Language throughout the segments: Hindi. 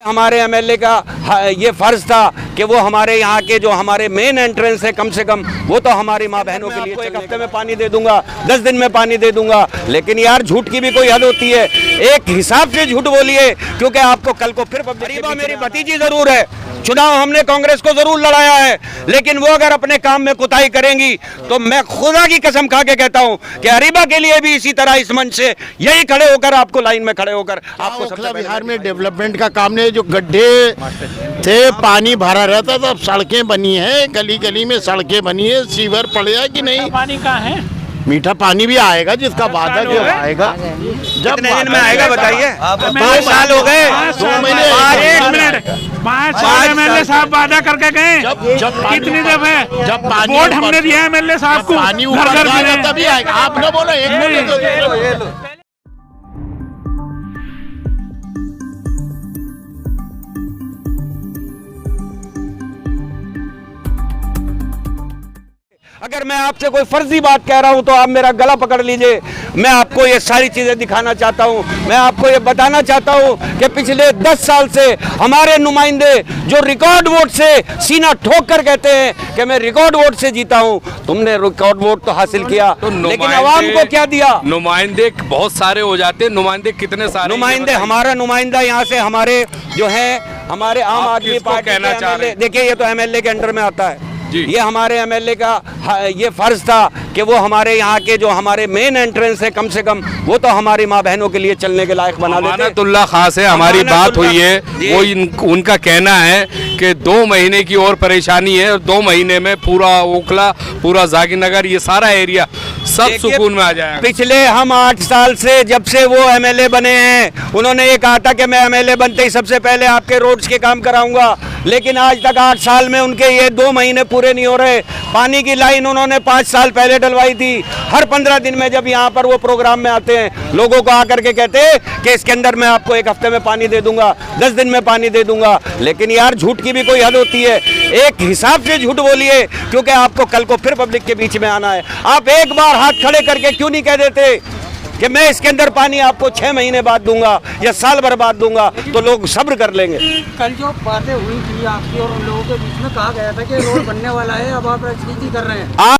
हमारे एमएलए का ये फर्ज था कि वो हमारे यहाँ के जो हमारे मेन एंट्रेंस है कम से कम वो तो हमारी माँ बहनों के लिए एक हफ्ते में पानी दे दूंगा, 10 दिन में पानी दे दूंगा। लेकिन यार झूठ की भी कोई हद होती है, एक हिसाब से झूठ बोलिए, क्योंकि आपको कल को फिर गरीबा मेरी भतीजी जरूर है, चुनाव हमने कांग्रेस को जरूर लड़ाया है, लेकिन वो अगर अपने काम में कुताही करेंगी तो मैं खुदा की कसम खा के कहता हूं कि अरीबा के लिए भी इसी तरह इस मंच से यही खड़े होकर आपको लाइन में खड़े होकर आपको सबसे बिहार में डेवलपमेंट का काम नहीं, जो गड्ढे थे पानी भरा रहता था, अब सड़कें बनी है, गली गली में सड़कें बनी है, सीवर पड़े है कि नहीं? पानी कहाँ है? मीठा पानी भी आएगा, जिसका वादा जो आएगा। जब कितने दिन में आएगा बताइए? 5 साल हो गए, 2 महीने, 1 मिनट, 5 साल एमएलए साहब वादा करके गए, कितनी दफे जब वोट हमने दिया एमएलए साहब को, पानी ऊपर जाएगा तभी आएगा। आप न बोलो, एक मिनट। अगर मैं आपसे कोई फर्जी बात कह रहा हूं तो आप मेरा गला पकड़ लीजिए। मैं आपको ये सारी चीजें दिखाना चाहता हूं, मैं आपको ये बताना चाहता हूं कि पिछले 10 साल से हमारे नुमाइंदे जो रिकॉर्ड वोट से सीना ठोक कर कहते हैं कि मैं रिकॉर्ड वोट से जीता हूं। तुमने रिकॉर्ड वोट तो हासिल किया, लेकिन आवाम को क्या दिया? नुमाइंदे बहुत सारे हो जाते हैं, नुमाइंदे कितने सारे? नुमाइंदे, हमारा नुमाइंदा यहाँ से हमारे जो है हमारे आम आदमी पार्टी कहना चाह रहे हैं? देखिए, ये तो एमएलए के अंडर में आता है। जी। ये हमारे एमएलए का ये फर्ज था कि वो हमारे यहाँ के जो हमारे मेन एंट्रेंस है कम से कम वो तो हमारी माँ बहनों के लिए चलने के लायक बना देते। अमानतुल्लाह खां से हमारी बात हुई है, वो उनका कहना है कि 2 महीने की और परेशानी है और 2 महीने में पूरा ओखला, पूरा जाकिरनगर, ये सारा एरिया सब सुकून में आ जाएगा। पिछले हम 8 साल से जब से वो एमएलए बने हैं, उन्होंने ये कहा था कि मैं एमएलए बनते ही सबसे पहले आपके रोड्स के काम कराऊंगा, लेकिन आज तक 8 साल में उनके ये 2 महीने पूरे नहीं हो रहे। पानी की लाइन उन्होंने 5 साल पहले डलवाई थी। हर 15 दिन में जब यहाँ पर वो प्रोग्राम में आते हैं, लोगों को आकर के कहते हैं कि इसके अंदर मैं आपको 1 हफ्ते में पानी दे दूंगा, 10 दिन में पानी दे दूंगा। लेकिन यार झूठ की भी कोई हद होती है, एक हिसाब से झूठ बोलिए, क्योंकि आपको कल को फिर पब्लिक के बीच में आना है। आप एक बार हाथ खड़े करके क्यों नहीं कह देते कि मैं इसके अंदर पानी आपको 6 महीने बाद दूंगा या साल भर बाद दूंगा, तो लोग सब्र कर लेंगे। कल जो बातें हुई थी आपकी और उन लोगों के बीच में कहा गया था कि रोड बनने वाला है, अब आप राजनीति कर रहे हैं,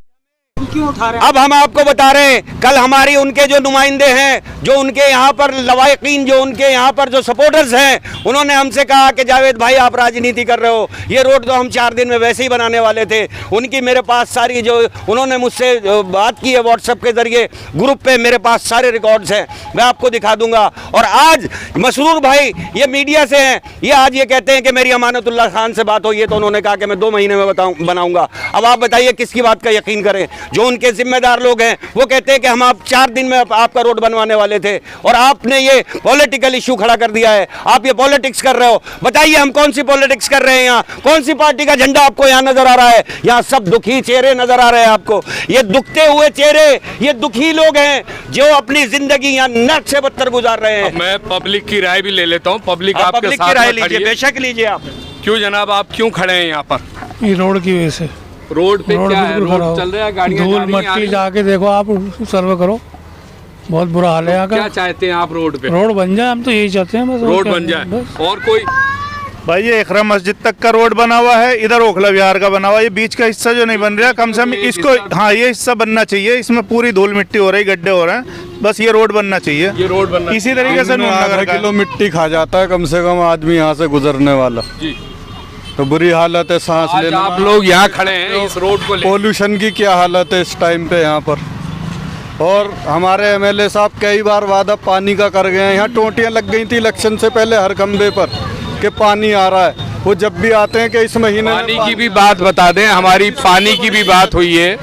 क्यों उठा रहे हैं? अब हम आपको बता रहे हैं, कल हमारी उनके जो नुमाइंदे हैं, जो उनके यहाँ पर लवाकिन, जो उनके यहाँ पर जो सपोर्टर्स हैं, उन्होंने हमसे कहा कि जावेद भाई आप राजनीति कर रहे हो, ये रोड तो हम 4 दिन में वैसे ही बनाने वाले थे। उनकी मेरे पास सारी जो उन्होंने मुझसे बात की है व्हाट्सएप के जरिए, ग्रुप पे मेरे पास सारे रिकॉर्ड्स हैं, मैं आपको दिखा दूंगा। और आज मसरूर भाई ये मीडिया से हैं, ये आज ये कहते हैं कि मेरी अमानतुल्लाह खान से बात हुई है तो उन्होंने कहा कि मैं 2 महीने में बनाऊंगा। अब आप बताइए किसकी बात का यकीन करें? जो उनके जिम्मेदार लोग हैं वो कहते हैं कि हम आप 4 दिन में आपका रोड बनवाने वाले थे, और आपने ये पॉलिटिकल इशू खड़ा कर दिया है। आप ये पॉलिटिक्स कर रहे हो। बताइए हम कौन सी पॉलिटिक्स कर रहे हैं? यहाँ कौन सी पार्टी का झंडा आपको यहाँ नजर आ रहा है? यहाँ सब दुखी चेहरे नजर आ रहे हैं आपको, ये दुखते हुए चेहरे, ये दुखी लोग हैं जो अपनी जिंदगी यहाँ नर्क से बदतर गुजार रहे हैं। मैं पब्लिक की राय भी ले लेता हूँ। पब्लिक आपके की राय लीजिए, बेशक लीजिए आप। क्यों जनाब, आप क्यों खड़े हैं यहाँ पर? ये रोड की वजह से। रोड पे क्या है? रोड चल रहा है, गाड़ियाँ धूल मट्टी जाके देखो, आप सर्वे करो, बहुत बुरा हाल है यहाँ का। क्या चाहते हैं आप रोड पे? रोड बन जाए, हम तो यही चाहते हैं बस। रोड बन जाए। और कोई भाई ये इकरा मस्जिद तक का रोड बना हुआ है, इधर ओखला विहार का बना हुआ है, ये बीच का हिस्सा जो नहीं बन रहा, कम से कम इसको, हाँ ये हिस्सा बनना चाहिए। इसमें पूरी धूल मिट्टी हो रही, गड्ढे हो रहे हैं, बस ये रोड बनना चाहिए। ये रोड बनना इसी तरीके से आधा किलो मिट्टी खा जाता है कम से कम आदमी यहाँ से गुजरने वाला जी। तो बुरी हालत है सांस लेने। आप लोग यहाँ खड़े हैं इस रोड को, पोल्यूशन की क्या हालत है इस टाइम पे यहाँ पर। और हमारे एमएलए साहब कई बार वादा पानी का कर गए हैं। यहाँ टोंटियाँ लग गई थी इलेक्शन से पहले हर खंबे पर कि पानी आ रहा है। वो जब भी आते हैं कि इस महीने पानी की भी बात बता दें, हमारी पानी की भी बात हुई है।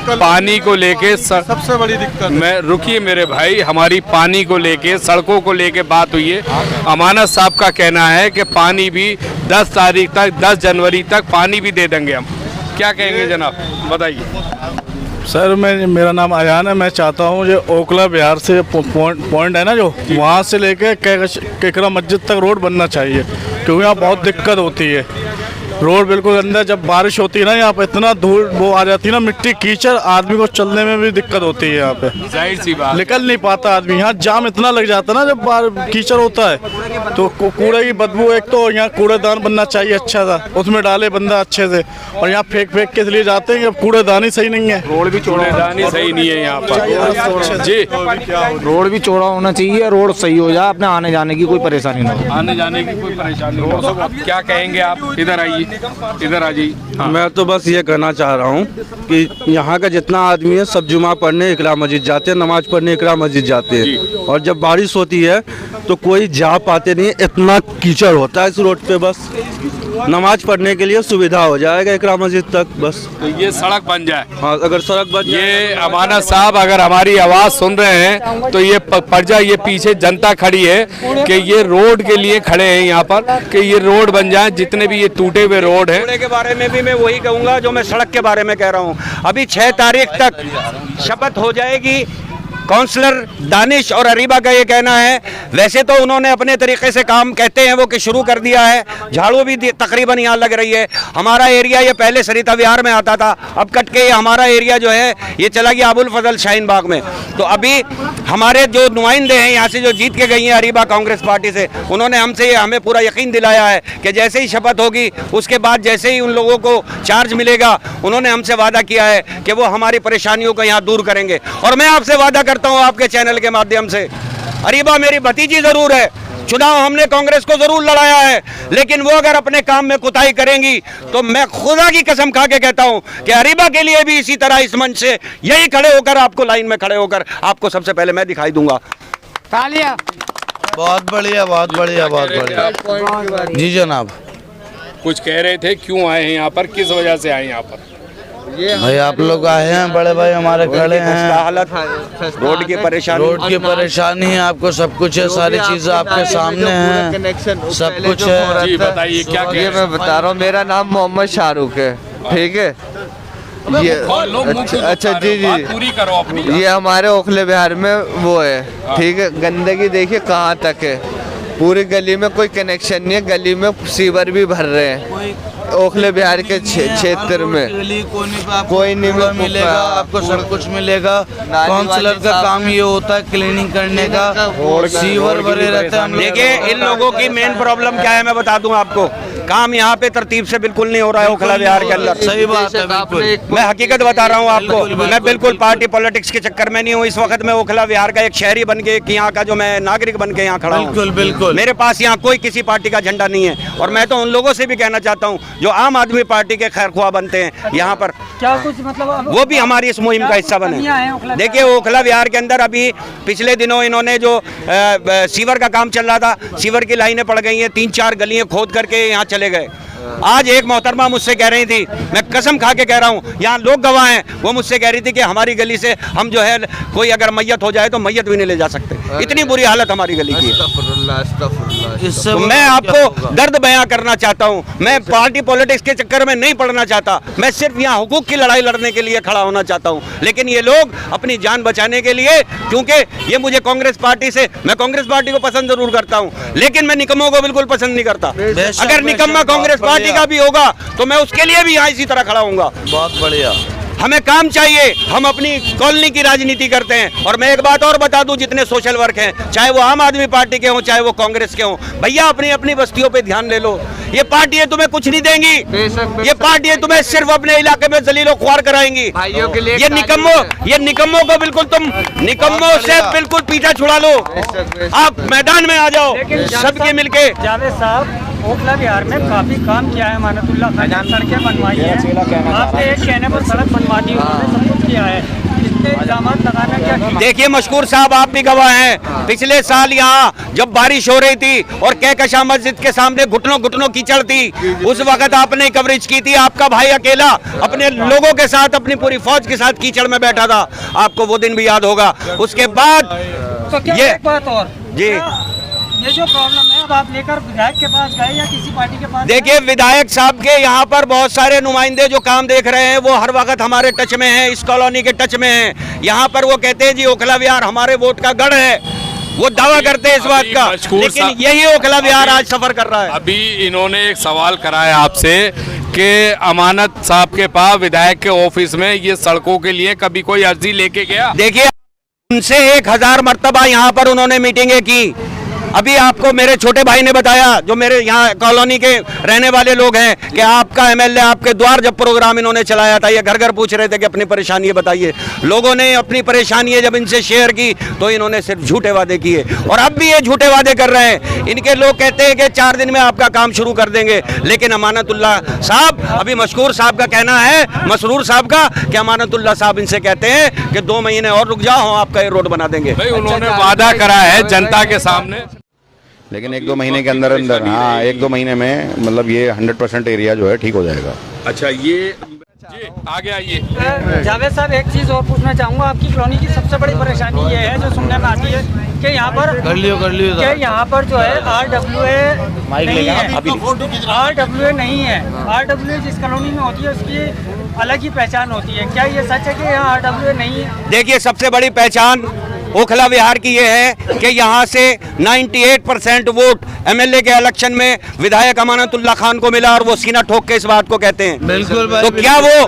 पानी को लेके सबसे बड़ी दिक्कत, मैं रुकिए मेरे भाई, हमारी पानी को लेके, सड़कों को लेके बात हुई है। अमानत साहब का कहना है कि पानी भी 10 तारीख तक, 10 जनवरी तक पानी भी दे देंगे हम। क्या कहेंगे जनाब, बताइए। सर मेरा नाम अयान है। मैं चाहता हूँ जो ओखला बिहार से पॉइंट है ना, जो वहाँ से लेके केकरा मस्जिद तक रोड बनना चाहिए, क्योंकि यहाँ बहुत दिक्कत होती है। रोड बिल्कुल अंदर, जब बारिश होती है ना यहाँ पे इतना धूल वो आ जाती है ना, मिट्टी कीचड़, आदमी को चलने में भी दिक्कत होती है यहाँ पे, जाहिर सी बात। निकल नहीं पाता आदमी। यहाँ जाम इतना लग जाता है ना जब कीचड़ होता है तो कूड़े की बदबू, एक तो यहाँ कूड़ेदान बनना चाहिए अच्छा सा, उसमें डाले बंदा अच्छे से, और यहाँ फेंक के इसलिए जाते हैं कि कूड़ेदान ही सही नहीं है, रोड भी कूड़ेदान ही सही नहीं है यहाँ पर जी। रोड भी चौड़ा होना चाहिए, रोड सही हो जाए, अपने आने जाने की कोई परेशानी ना हो। आने जाने की कोई परेशानी हो। अब क्या कहेंगे आप? इधर आइए, इधर आ जाइए। हाँ। मैं तो बस ये कहना चाह रहा हूँ कि यहाँ का जितना आदमी है सब जुमा पढ़ने इकरा मस्जिद जाते हैं, नमाज पढ़ने इकरा मस्जिद जाते हैं, और जब बारिश होती है तो कोई जा पाते नहीं, इतना कीचड़ होता है इस रोड पे। बस नमाज पढ़ने के लिए सुविधा हो जाएगा इकरा मस्जिद तक, बस तो ये सड़क बन जाए। हाँ, अगर सड़क बन जाए। ये अमानत साहब अगर हमारी आवाज़ सुन रहे हैं तो ये पड़ जाए, ये पीछे जनता खड़ी है कि ये रोड के लिए खड़े हैं यहाँ पर कि ये रोड बन जाए, जितने भी ये टूटे हुए रोड हैं। कूड़े के बारे में भी मैं वही कहूँगा जो मैं सड़क के बारे में कह रहा हूँ। अभी 6 तारीख तक शपथ हो जाएगी। काउंसलर दानिश और अरीबा का ये कहना है, वैसे तो उन्होंने अपने तरीके से काम कहते हैं वो कि शुरू कर दिया है, झाड़ू भी तकरीबन यहाँ लग रही है। हमारा एरिया ये पहले सरिता विहार में आता था, अब कट के ये हमारा एरिया जो है ये चला गया अबुल फजल शाहीन बाग में। तो अभी हमारे जो नुमाइंदे हैं यहाँ से जो जीत के गई हैं अरीबा कांग्रेस पार्टी से, उन्होंने हमसे ये हमें पूरा यकीन दिलाया है कि जैसे ही शपथ होगी उसके बाद जैसे ही उन लोगों को चार्ज मिलेगा, उन्होंने हमसे वादा किया है कि वो हमारी परेशानियों को यहाँ दूर करेंगे। और मैं आपसे वादा करता हूँ आपके चैनल के माध्यम से, अरीबा मेरी भतीजी जरूर है, चुनाव हमने कांग्रेस को जरूर लड़ाया है, लेकिन वो अगर अपने काम में कुताही करेंगी तो मैं खुदा की कसम खा के कहता हूं कि अरीबा के लिए भी इसी तरह इस मंच से यही खड़े होकर आपको लाइन में खड़े होकर आपको सबसे पहले मैं दिखाई दूंगा। तालियां। बहुत बढ़िया, बहुत बढ़िया, बहुत बढ़िया जी जनाब। कुछ कह रहे थे, क्यों आए हैं यहाँ पर, किस वजह से आए यहाँ पर? भाई आप लोग आए हैं, बड़े भाई हमारे खड़े हैं, हालत रोड की परेशानी है, आपको सब कुछ है, सारी चीजें आपके सामने हैं, सब कुछ है। जी बताइए क्या कह रहे हैं? मैं बता रहा हूँ, मेरा नाम मोहम्मद शाहरुख है, ठीक है। ये अच्छा जी जी, पूरी करो अपनी। ये हमारे ओखले बिहार में वो है, ठीक है। गंदगी देखिए कहाँ तक है, पूरी गली में कोई कनेक्शन नहीं है, गली में सीवर भी भर रहे हैं ओखले बिहार के क्षेत्र में। कोई नहीं मिलेगा आपको, सब कुछ मिलेगा। काउंसलर का काम ये होता है क्लीनिंग करने का, सीवर भरे रहते हैं। देखिए इन लोगों की मेन प्रॉब्लम क्या है मैं बता दूं आपको, काम यहाँ पे तरतीब से बिल्कुल नहीं हो रहा है ओखला बिहार के अंदर। सही बात है, बिल्कुल। मैं हकीकत बता रहा हूँ आपको, मैं बिल्कुल पार्टी पॉलिटिक्स के चक्कर में नहीं हूँ। इस वक्त मैं ओखला बिहार का एक शहरी बन के, यहाँ का जो मैं नागरिक बन के यहाँ खड़ा हूँ। बिल्कुल बिल्कुल। मेरे पास यहाँ कोई किसी पार्टी का झंडा नहीं है, और मैं तो उन लोगों से भी कहना चाहता हूँ जो आम आदमी पार्टी के खैरख्वाह बनते हैं यहाँ पर, क्या कुछ मतलब वो भी हमारी इस मुहिम का हिस्सा बने। देखिए ओखला बिहार के अंदर अभी पिछले दिनों इन्होंने जो सीवर का काम चल रहा था, सीवर की लाइनें पड़ गई हैं, 3-4 गलियां खोद करके यहाँ चले गए। आज एक मोहतरमा मुझसे कह रही थी, मैं कसम खा के कह रहा हूँ, यहाँ लोग गवाह हैं, वो मुझसे कह रही थी कि हमारी गली से हम जो है कोई अगर मैयत हो जाए तो मैयत भी नहीं ले जा सकते, इतनी बुरी हालत हमारी गली की है। तो मैं आपको दर्द बयां करना चाहता हूँ, मैं पार्टी पॉलिटिक्स के चक्कर में नहीं पड़ना चाहता, मैं सिर्फ यहाँ हुकूक की लड़ाई लड़ने के लिए खड़ा होना चाहता हूँ। लेकिन ये लोग अपनी जान बचाने के लिए, क्योंकि ये मुझे कांग्रेस पार्टी से, मैं कांग्रेस पार्टी को पसंद जरूर करता हूँ, लेकिन मैं निकम्मों को बिल्कुल पसंद नहीं करता। अगर निकम्मा कांग्रेस पार्टी का भी होगा तो मैं उसके लिए भी यहाँ इसी तरह खड़ा हूँगा। बहुत बढ़िया। हमें काम चाहिए, हम अपनी कॉलोनी की राजनीति करते हैं। और मैं एक बात और बता दूं, जितने सोशल वर्क हैं, चाहे वो आम आदमी पार्टी के हों चाहे वो कांग्रेस के हों, भैया अपनी अपनी बस्तियों पे ध्यान ले लो। ये पार्टियां तुम्हें कुछ नहीं देंगी, ये पार्टियां तुम्हें सिर्फ अपने इलाके में जलीलो ख्वार कराएंगी। ये निकम्मों को बिल्कुल तुम निकम्मों से बिल्कुल पीछा छुड़ा लो, आप मैदान में आ जाओ सबके मिलके। जावेद साहब ओखला बिहार में काफी काम किया है, मानतुल्लाह खान सड़कें बनवाई है, आपके एक कहने पर सड़क बनवा दी, उन्होंने सब कुछ किया है, इतने इल्जाम लगाना क्या? देखिए मशकूर साहब आप भी गवाह हैं, पिछले साल यहाँ जब बारिश हो रही थी और कहकशा मस्जिद के सामने घुटनों कीचड़ थी, उस वक्त आपने कवरेज की थी। आपका भाई अकेला अपने लोगों के साथ, अपनी पूरी फौज के साथ कीचड़ में बैठा था, आपको वो दिन भी याद होगा। उसके बाद तो क्या ये एक बात और जी, ये जो प्रॉब्लम है अब आप लेकर विधायक के पास गए या किसी पार्टी के पास? देखिए विधायक साहब के यहाँ पर बहुत सारे नुमाइंदे जो काम देख रहे हैं वो हर वक्त हमारे टच में हैं, इस कॉलोनी के टच में हैं। यहाँ पर वो कहते हैं जी ओखला विहार हमारे वोट का गढ़ है, वो दावा करते हैं इस बात का, लेकिन यही ओखला विहार आज सफर कर रहा है। अभी इन्होंने एक सवाल करा है आपसे कि अमानत साहब के पास विधायक के ऑफिस में ये सड़कों के लिए कभी कोई अर्जी लेके गया? देखिए, उनसे 1000 मर्तबा यहाँ पर उन्होंने मीटिंगें की। अभी आपको मेरे छोटे भाई ने बताया, जो मेरे यहाँ कॉलोनी के रहने वाले लोग हैं, कि आपका एमएलए आपके द्वार जब प्रोग्राम इन्होंने चलाया था, ये घर घर पूछ रहे थे कि अपनी परेशानी बताइए। लोगों ने अपनी परेशानी जब इनसे शेयर की तो इन्होंने सिर्फ झूठे वादे किए, और अब भी ये झूठे वादे कर रहे हैं। इनके लोग कहते हैं कि 4 दिन में आपका काम शुरू कर देंगे, लेकिन अमानतुल्लाह साहब, अभी मशकूर साहब का कहना है, मसरूर साहब का, कि अमानतुल्लाह साहब इनसे कहते हैं कि 2 महीने और रुक जाओ, हम आपका ये रोड बना देंगे। भाई उन्होंने वादा करा है जनता के सामने, लेकिन 1-2 महीने के अंदर अंदर, हाँ 1-2 महीने में मतलब ये 100% एरिया जो है ठीक हो जाएगा। अच्छा, ये आगे आइए। जावेद साहब, एक चीज़ और पूछना चाहूँगा। आपकी कॉलोनी की सबसे बड़ी परेशानी ये है, जो सुनने में आती है, कि यहाँ पर कि यहाँ पर जो है RWA नहीं है। RWA नहीं है। RWA जिस कॉलोनी में होती है उसकी अलग ही पहचान होती है। क्या ये सच है कि यहाँ RWA नहीं है? देखिए, सबसे बड़ी पहचान ओखला विहार की ये है कि यहाँ से 98% वोट एमएलए के इलेक्शन में विधायक अमानतुल्लाह खान को मिला, और वो सीना ठोक के इस बात को कहते हैं। बिल्कुल भाई, तो क्या वो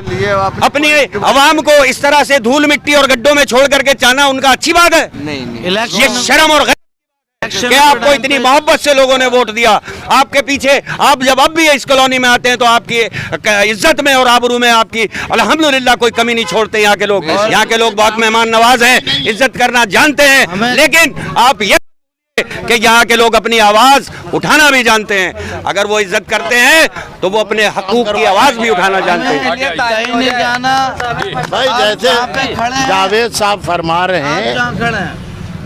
अपनी आवाम को इस तरह से धूल मिट्टी और गड्ढों में छोड़ करके जाना उनका अच्छी बात है? नहीं। ये शर्म और क्या आपको इतनी मोहब्बत से लोगों ने वोट दिया, आपके पीछे, आप जब अब भी इस कॉलोनी में आते हैं तो आपकी इज्जत में और आबरू में आपकी अल्हम्दुलिल्लाह कोई कमी नहीं छोड़ते। यहाँ के लोग बहुत मेहमान नवाज हैं, इज्जत करना जानते हैं, लेकिन आप ये कि यहाँ के लोग अपनी आवाज उठाना भी जानते हैं। अगर वो इज्जत करते हैं तो वो अपने हकूक की आवाज भी उठाना जानते हैं। भाई, जैसे जावेद साहब फरमा रहे हैं,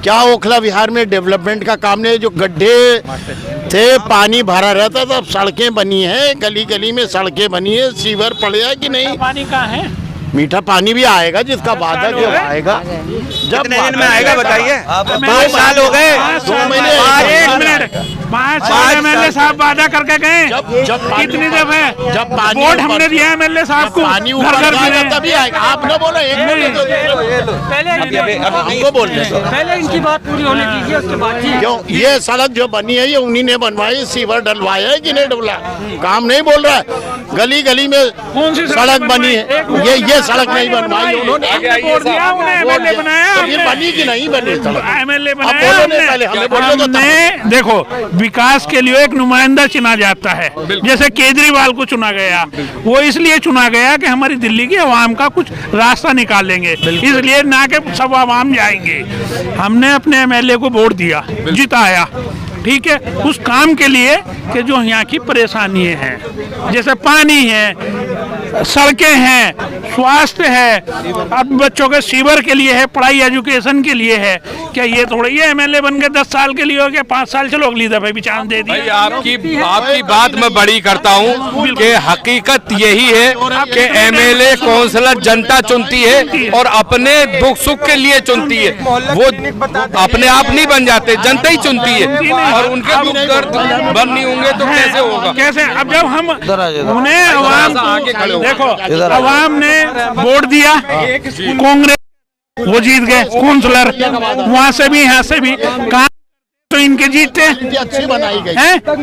क्या ओखला विहार में डेवलपमेंट का काम नहीं? जो गड्ढे थे, पानी भरा रहता था, अब सड़कें बनी हैं, गली गली में सड़कें बनी है, सीवर पड़े है कि नहीं? पानी कहाँ है? मीठा पानी भी आएगा, जिसका वादा जो आएगा। जब कितने दिन में आएगा बताइए? 2 साल हो गए। 2 महीने। 5 साल एमएलए साहब वादा करके गए। कितनी दफे जब पानी वोट हमने दिया एमएलए साहब को, पानी ऊपर जाएगा तभी आएगा। आप ना बोलो, एक हमको बोल रहे, पहले इनकी बात पूरी होने दीजिए, उसके बाद। क्यों? ये सड़क जो बनी है ये उन्हीं ने बनवाई, सीवर डलवाया है कि नहीं डलवाया? काम नहीं बोल रहा है। गली गली में सड़क बनी है, ये सड़क नहीं बनवाई उन्होंने, एमएलए बनाया। ये बनी कि नहीं बनी सड़क? एमएलए बनाया। देखो, विकास के लिए एक नुमाइंदा चुना जाता है, जैसे केजरीवाल को चुना गया। वो इसलिए चुना गया कि हमारी दिल्ली की आवाम का कुछ रास्ता निकालेंगे, इसलिए ना कि सब आवाम जाएंगे। हमने अपने एमएलए को वोट दिया, जिताया, ठीक है, उस काम के लिए कि जो यहाँ की परेशानी है, जैसे पानी है, सड़कें हैं, स्वास्थ्य है, अब बच्चों के सीवर के लिए है, पढ़ाई एजुकेशन के लिए है। क्या ये थोड़ी है एमएलए बन के 10 साल के लिए हो गया? 5 साल चलो, अगली दफे भी चांस दे दिया। आपकी बात मैं बड़ी करता हूँ कि हकीकत यही है कि एमएलए काउंसलर जनता चुनती है और अपने दुख सुख के लिए चुनती है। वो अपने आप नहीं बन जाते, जनता ही चुनती है, और उनके दुख दर्द बंद नहीं होंगे तो कैसे होगा? कैसे? अब जब हम उन्हें आवाम देखो, आवाम ने वोट दिया, कांग्रेस, वो जीत गए काउंसलर, वहाँ से भी यहाँ से भी, तो इनके जीतते अच्छी बनाई गई है। तो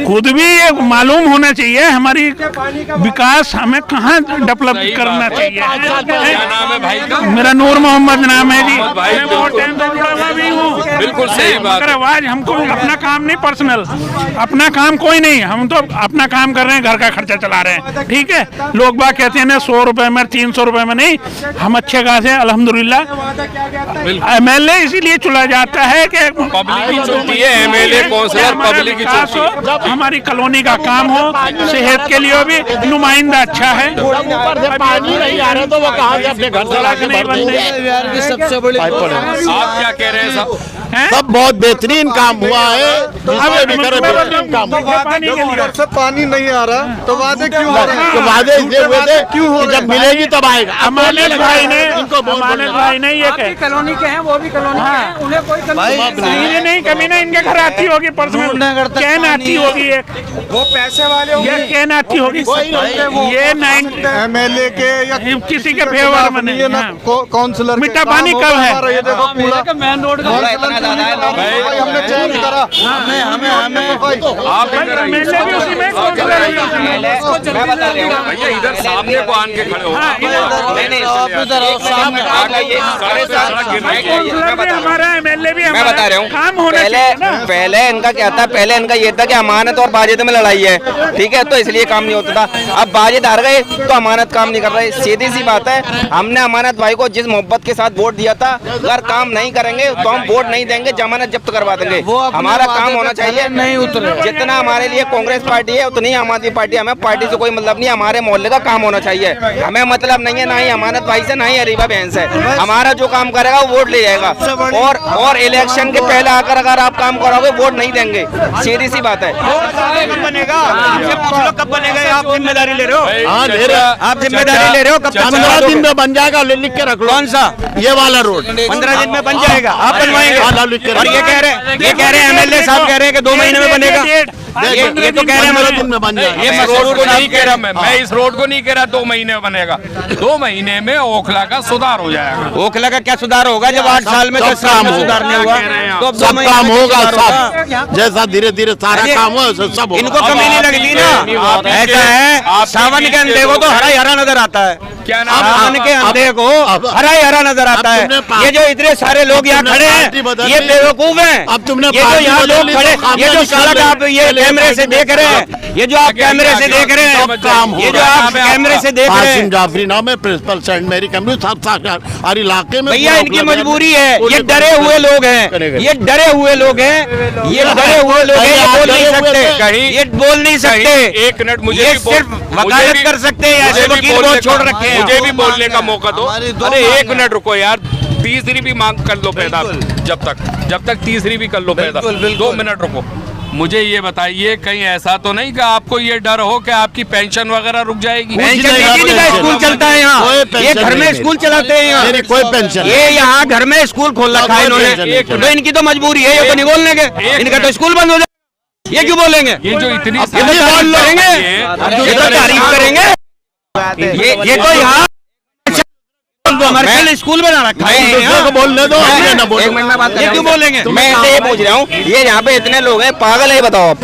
खुद भी ये मालूम होना चाहिए हमारी विकास हमें कहाँ डेवलप करना चाहिए। नाम है भाई का? मेरा नूर मोहम्मद नाम है जी। मैं बहुत टाइम से जुड़ा हुआ भी हूँ। बिल्कुल सही बात। आवाज हमको अपना काम नहीं, पर्सनल अपना काम कोई नहीं, हम तो अपना काम कर रहे हैं, घर का खर्चा चला रहे हैं, ठीक है। लोग बात कहते हैं 100 रुपए में, 300 रुपए में नहीं, हम अच्छे खासे अल्हम्दुलिल्लाह। एमएलए इसीलिए चुना जाता है कि पब्लिक चुनती है, एमएलए काउंसलर पब्लिक की चुनती है। हमारी कॉलोनी का काम हो, सेहत के लिए भी नुमाइंदा अच्छा है। पानी नहीं आ रहा तो वो कहाँ से अपने घर से लाके भर देंगे? सबसे बड़ी आप क्या कह रहे हैं साहब? सब बहुत बेहतरीन काम हुआ है, बेहतरीन काम। से पानी नहीं आ रहा तो वादे क्यों हो रहे हैं? तो वादे इसलिए हुए थे कि जब मिलेगी तब आएगा। अमानत भाई ने ये कहे कॉलोनी के हैं, वो भी कॉलोनी के हैं, उन्हें कोई कमी नहीं, कमी नहीं, इनके घर आती होगी, पर्सनल कैन आती होगी, एक वो पैसे वाले ये कैन आती होगी, ये एमएलए के या किसी के फेवर में नहीं। काउंसलर मीठा पानी कब है? ये देखो कूड़ा मेन रोड का हमने चेंज करा, हमें आप इधर आइए। मैं बता रहा हूँ भैया, इधर सामने को आन के खड़े हो। मैं बता रहा हूँ पहले इनका क्या था, पहले इनका ये था कि अमानत और बाजिद में लड़ाई है, ठीक है, तो इसलिए काम नहीं होता था। अब बाजिद हार गए तो अमानत काम नहीं कर रहे, सीधी सी बात है। हमने अमानत भाई को जिस मोहब्बत के साथ वोट दिया था, अगर काम नहीं करेंगे तो हम वोट नहीं देंगे, जमानत जब्त करवा देंगे। हमारा काम होना चाहिए, नहीं उतरे। जितना हमारे लिए कांग्रेस पार्टी है उतनी आम आदमी पार्टी, हमें पार्टी से कोई मतलब नहीं, हमारे मोहल्ले का काम होना चाहिए। हमें मतलब नहीं है ना ही अमानत भाई से, ना ही अरीबा बहन से। हमारा जो काम करेगा वो वोट ले जाएगा, और इलेक्शन के पहले आकर अगर आप काम करोगे वोट नहीं देंगे, सीधी सी बात है। बनेगा कब बनेगा? आप जिम्मेदारी ले रहे हो? हाँ ले रहे, आप जिम्मेदारी ले रहे हो? कब 15 दिन में बन जाएगा, लिख के रख लो। कौन सा? ये वाला रोड 15 दिन में बन जाएगा, आप बनवाएंगे? और ये ये कह रहे हैं एमएलए साहब कह रहे हैं कि 2 महीने में बनेगा। ये तो कह रहे हैं 15 दिन में बन जाएगा। ये इस रोड को नहीं कह रहा, मैं इस रोड को नहीं कह रहा 2 महीने में बनेगा। 2 महीने में ओखला का सुधार हो जाएगा। ओखला का क्या सुधार होगा जब 8 साल में 10 साल में सुधार नहीं हुआ? तो अब 2 सब महीने काम में होगा, सुधार होगा। सब जैसा धीरे धीरे सारा काम हो सब इनको कमी नहीं लगती ना। ऐसा है, सावन के अंधे को तो हरा ही हरा नजर आता है। क्या नाम? सावन के अंधे को हरा ही हरा नजर आता है। ये जो इतने सारे लोग यहाँ खड़े हैं ये बेवकूफ हैं। अब तुमने ये जो यहाँ लोग खड़े, ये जो सड़क आप ये कैमरे से देख रहे हैं, ये जो आप कैमरे से देख रहे हैं, ये जो आप कैमरे से देख रहे हैं, जाफरी नाम है, प्रिंसिपल सेंट मैरी कैंपस सब हर इलाके में। भैया इनकी मजबूरी है, ये डरे हुए लोग हैं, ये डरे हुए लोग हैं, ये डरे हुए लोग हैं, ये बोल नहीं सकते, ये बोल नहीं सकते। 1 मिनट मुझे ये भी सिर्फ वकालत कर सकते हैं, ऐसे वकील बहुत छोड़ रखे हैं। मुझे भी बोलने का मौका दो। अरे 1 मिनट रुको यार, तीसरी भी मांग कर लो पैदा, जब तक तीसरी भी कर लो पैदा। 2 मिनट रुको, मुझे ये बताइए कहीं ऐसा तो नहीं कि आपको ये डर हो कि आपकी पेंशन वगैरह रुक जाएगी? स्कूल चलता है यहाँ, ये घर में स्कूल चलाते हैं यहाँ, मेरी कोई पेंशन, ये यहाँ घर में स्कूल खोल रखा है इन्होंने। तो इनकी तो मजबूरी है, ये तो नहीं बोलने के, इनका तो स्कूल बंद हो जाए, ये क्यों बोलेंगे? ये जो इतनी ये तो तारीफ करेंगे, ये तो तारीफ करेंगे, ये तो यहाँ हमारे स्कूल बना रखा है। बोलने दो, एक मिनट में बात कर रहा हूं। ये क्यों बोलेंगे? मैं ये पूछ रहा हूँ, ये यहाँ पे इतने लोग हैं, पागल है, बताओ आप।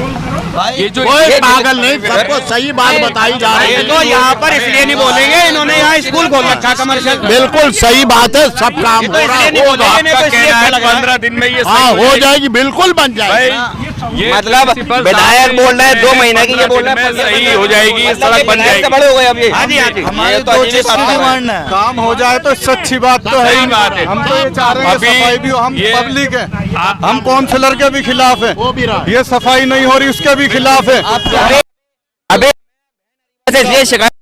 ये जो कोई पागल नहीं, सबको सही बात बताई जा रही है। तो यहाँ पर इसलिए नहीं बोलेंगे, इन्होंने यहाँ स्कूल खोल रखा कमर्शियल। बिल्कुल सही बात है, सब काम हो रहा है, तो आपका कहना है 15 दिन में ये हाँ हो जाएगी, बिल्कुल बन जाएगी। मतलब विधायक बोल रहे हैं 2 महीने की, ये बोल रहे हैं सही हो जाएगी, सड़क बन जाएगी। बड़े हो गए अब ये। हमारी तो अच्छी डिमांड है, काम हो जाए तो इससे अच्छी बात तो है ही बात है। हम तो ये चाह रहे हैं सफाई भी, हम पब्लिक है, हम काउंसलर के भी खिलाफ है, ये सफाई नहीं हो रही उसके भी खिलाफ है। अबे ये शिकायत,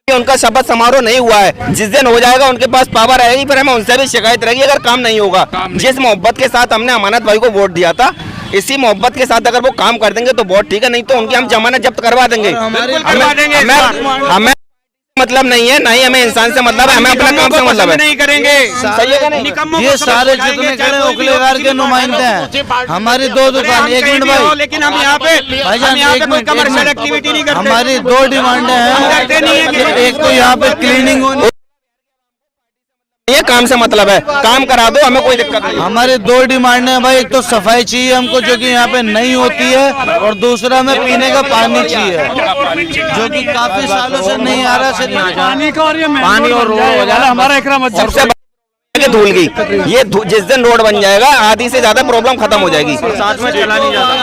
उनका शपथ समारोह नहीं हुआ है, जिस दिन हो जाएगा उनके पास पावर आएगी, फिर हमें उनसे भी शिकायत रहेगी अगर काम नहीं होगा। जिस मोहब्बत के साथ हमने अमानत भाई को वोट दिया था, इसी मोहब्बत के साथ अगर वो काम कर देंगे तो बहुत ठीक है, नहीं तो उनकी हम जमानत जब्त करवा देंगे। हमें मतलब नहीं है, ना ही हमें इंसान से मतलब है, हमें अपना काम से मतलब है। नहीं करेंगे, सही है नहीं? ये सारे जितने खड़े ओखलेवार के नुमाइंदे हैं, हमारी 2 दुकान। 1 मिनट भाई, लेकिन हम यहाँ पे कोई कमर्शियल एक्टिविटी नहीं करते। हमारी 2 डिमांडें हैं। एक तो यहाँ पे क्लीनिंग होनी, ये काम से मतलब है, काम करा दो, हमें कोई दिक्कत नहीं। हमारे 2 डिमांडें हैं भाई, एक तो सफाई चाहिए हमको जो कि यहाँ पे नहीं होती है, और दूसरा में पीने का पानी चाहिए जो कि काफी सालों से नहीं आ रहा। पानी और रोड हो जाएगा हमारा इकराम सबसे धूल की, ये जिस दिन रोड बन जाएगा आधी से ज्यादा प्रॉब्लम खत्म हो जाएगी। साथ में चला नहीं जाता,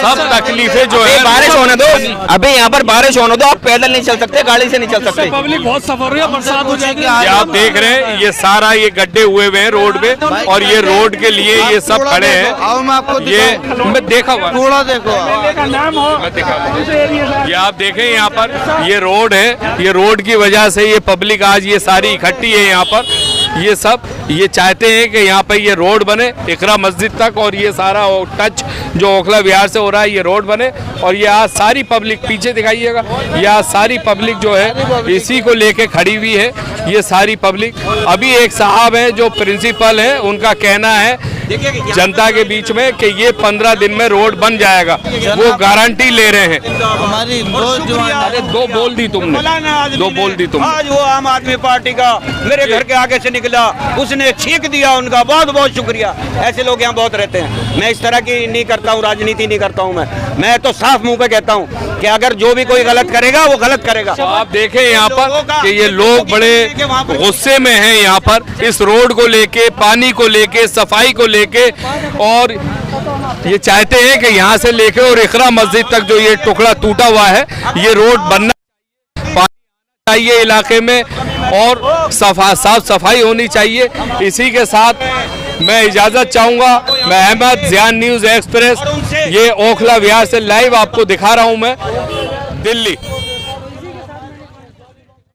सब तकलीफें जो है। बारिश होने दो, अभी यहाँ पर बारिश होने दो, आप पैदल नहीं चल सकते, गाड़ी से नहीं चल सकते। पब्लिक बहुत सफर रही है, बरसात हो जाएगी। ये आप देख रहे हैं, ये सारा ये गड्ढे हुए हुए हैं रोड पे, और ये रोड के लिए ये सब खड़े हैं। मैं आपको ये मैं देखा हुआ, थोड़ा देखो, ये आप देखें यहाँ पर ये रोड है, ये रोड की वजह से ये पब्लिक आज ये सारी इकट्ठी है यहाँ पर। ये सब ये चाहते हैं कि यहाँ पे ये रोड बने इकरा मस्जिद तक, और ये सारा टच जो ओखला विहार से हो रहा है ये रोड बने। और ये आज सारी पब्लिक, पीछे दिखाइएगा, ये आज सारी पब्लिक जो है इसी को लेके खड़ी हुई है। ये सारी पब्लिक, अभी एक साहब हैं जो प्रिंसिपल है, उनका कहना है जनता के बीच में कि ये 15 दिन में रोड बन जाएगा, वो गारंटी ले रहे हैं। हमारी अरे दो बोल दी तुमने। आज वो आम आदमी पार्टी का मेरे घर के आगे से निकला, उसने छींक दिया, उनका बहुत बहुत शुक्रिया। ऐसे लोग यहाँ बहुत रहते हैं। मैं इस तरह की नहीं करता हूँ, राजनीति नहीं करता हूँ। मैं तो साफ मुंह पे कहता हूँ कि अगर जो भी कोई गलत करेगा वो गलत करेगा। तो आप देखें यहाँ पर कि ये लोग बड़े गुस्से में हैं यहाँ पर, इस रोड को लेके, पानी को लेके, सफाई को लेके, और ये चाहते हैं कि यहाँ से लेके और इकरा मस्जिद तक जो ये टुकड़ा टूटा हुआ है, ये रोड बनना चाहिए इलाके में, और साफ सफाई होनी चाहिए। इसी के साथ मैं इजाजत चाहूंगा। मैं अहमद, ज़ियान न्यूज़ एक्सप्रेस, ये ओखला विहार से लाइव आपको दिखा रहा हूं मैं, दिल्ली।